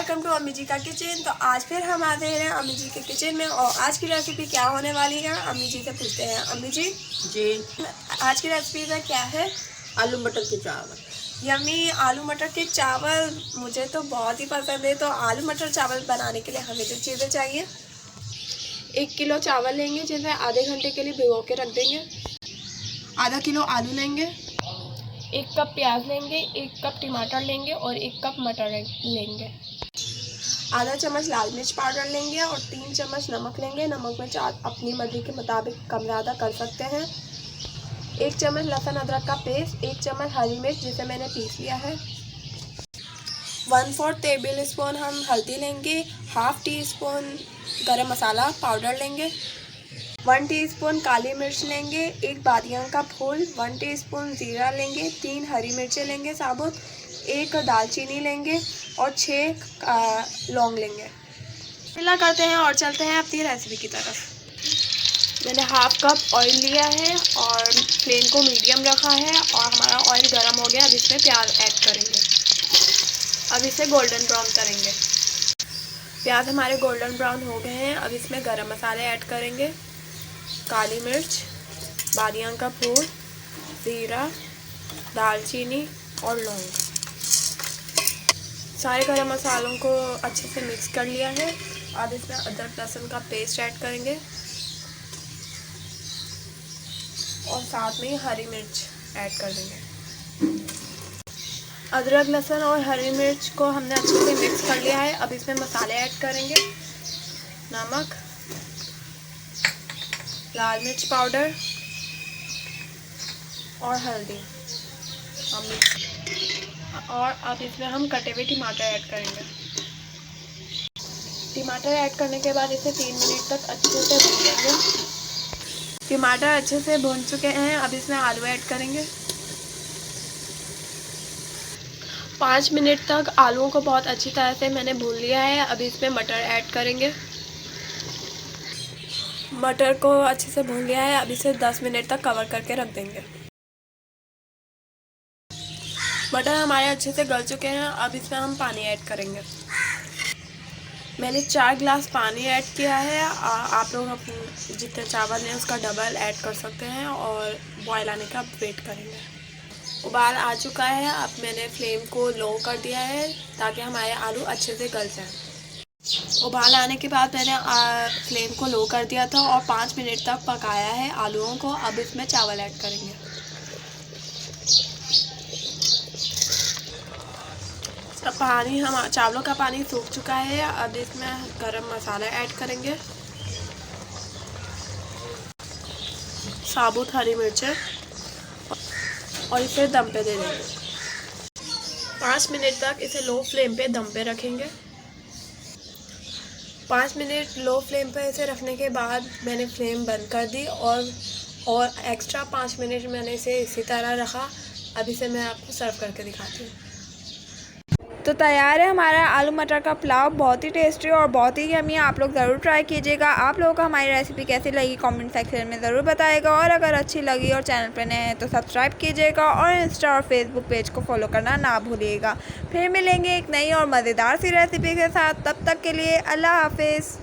Welcome to अम्मी जी का kitchen. तो आज फिर हम आते हैं अम्मी जी के किचन में और आज की रेसिपी क्या होने वाली है अम्मी जी से पूछते हैं। अम्मी जी आज की रेसिपी में क्या है? आलू मटर के चावल। यम्मी आलू मटर के चावल मुझे तो बहुत ही पसंद है। तो आलू मटर चावल बनाने के लिए हमें जो चीज़ें चाहिए, 1 किलो चावल लेंगे जिसे आधे घंटे के लिए भिगो के रख देंगे। आधा किलो आलू लेंगे, 1 कप प्याज लेंगे, 1 कप टमाटर लेंगे और 1 कप मटर लेंगे। आधा चम्मच लाल मिर्च पाउडर लेंगे और 3 चम्मच नमक लेंगे। नमक मिर्च अपनी मर्जी के मुताबिक कम ज़्यादा कर सकते हैं। 1 चम्मच लहसुन अदरक का पेस्ट, 1 चम्मच हरी मिर्च जिसे मैंने पीस लिया है। 1/4 टेबल स्पून हम हल्दी लेंगे, ½ टी स्पून गरम मसाला पाउडर लेंगे, 1 टीस्पून काली मिर्च लेंगे, 1 बादियान का फूल, 1 टीस्पून ज़ीरा लेंगे, 3 हरी मिर्चें लेंगे साबुत, 1 दालचीनी लेंगे और 6 लौंग लेंगे। मिला करते हैं और चलते हैं अपनी रेसिपी की तरफ। मैंने ½ कप ऑयल लिया है और फ्लेम को मीडियम रखा है और हमारा ऑयल गर्म हो गया। अब इसमें प्याज ऐड करेंगे। अब इसे गोल्डन ब्राउन करेंगे। प्याज हमारे गोल्डन ब्राउन हो गए हैं। अब इसमें गरम मसाले ऐड करेंगे, काली मिर्च, बादियान का फूल, ज़ीरा, दालचीनी और लौंग। सारे गरम मसालों को अच्छे से मिक्स कर लिया है। अब इसमें अदरक लहसुन का पेस्ट ऐड करेंगे और साथ में ही हरी मिर्च ऐड कर देंगे। अदरक लहसुन और हरी मिर्च को हमने अच्छे से मिक्स कर लिया है। अब इसमें मसाले ऐड करेंगे, नमक, लाल मिर्च पाउडर और हल्दी और अब इसमें हम कटे हुए टमाटर ऐड करेंगे। टमाटर ऐड करने के बाद इसे 3 मिनट तक अच्छे से भूनेंगे। टमाटर अच्छे से भून चुके हैं। अब इसमें आलू ऐड करेंगे। 5 मिनट तक आलूओं को बहुत अच्छी तरह से मैंने भून लिया है। अब इसमें मटर ऐड करेंगे। मटर को अच्छे से भून लिया है। अब इसे 10 मिनट तक कवर करके रख देंगे। मटर हमारे अच्छे से गल चुके हैं। अब इसमें हम पानी ऐड करेंगे। मैंने 4 गिलास पानी ऐड किया है। आप लोग अपने जितने चावल हैं उसका डबल ऐड कर सकते हैं और बॉयल आने का वेट करेंगे। उबाल आ चुका है। अब मैंने फ्लेम को लो कर दिया है ताकि हमारे आलू अच्छे से गल जाएं। उबाल आने के बाद मैंने फ्लेम को लो कर दिया था और 5 मिनट तक पकाया है आलूओं को। अब इसमें चावल ऐड करेंगे। पानी चावलों का पानी सूख चुका है। अब इसमें गरम मसाला ऐड करेंगे, साबुत हरी मिर्चें और इसे दम पे दे देंगे। 5 मिनट तक इसे लो फ्लेम पे दम पे रखेंगे। 5 मिनट लो फ्लेम पे इसे रखने के बाद मैंने फ्लेम बंद कर दी और एक्स्ट्रा 5 मिनट मैंने इसे इसी तरह रखा। अब इसे मैं आपको सर्व करके दिखाती हूँ। तो तैयार है हमारा आलू मटर का पुलाव, बहुत ही टेस्टी और बहुत ही यम्मी। आप लोग ज़रूर ट्राई कीजिएगा। आप लोगों को हमारी रेसिपी कैसी लगी कमेंट सेक्शन में ज़रूर बताइएगा और अगर अच्छी लगी और चैनल पर नए हैं तो सब्सक्राइब कीजिएगा और इंस्टा और फेसबुक पेज को फॉलो करना ना भूलिएगा। फिर मिलेंगे एक नई और मज़ेदार सी रेसिपी के साथ। तब तक के लिए अल्लाह हाफिज़।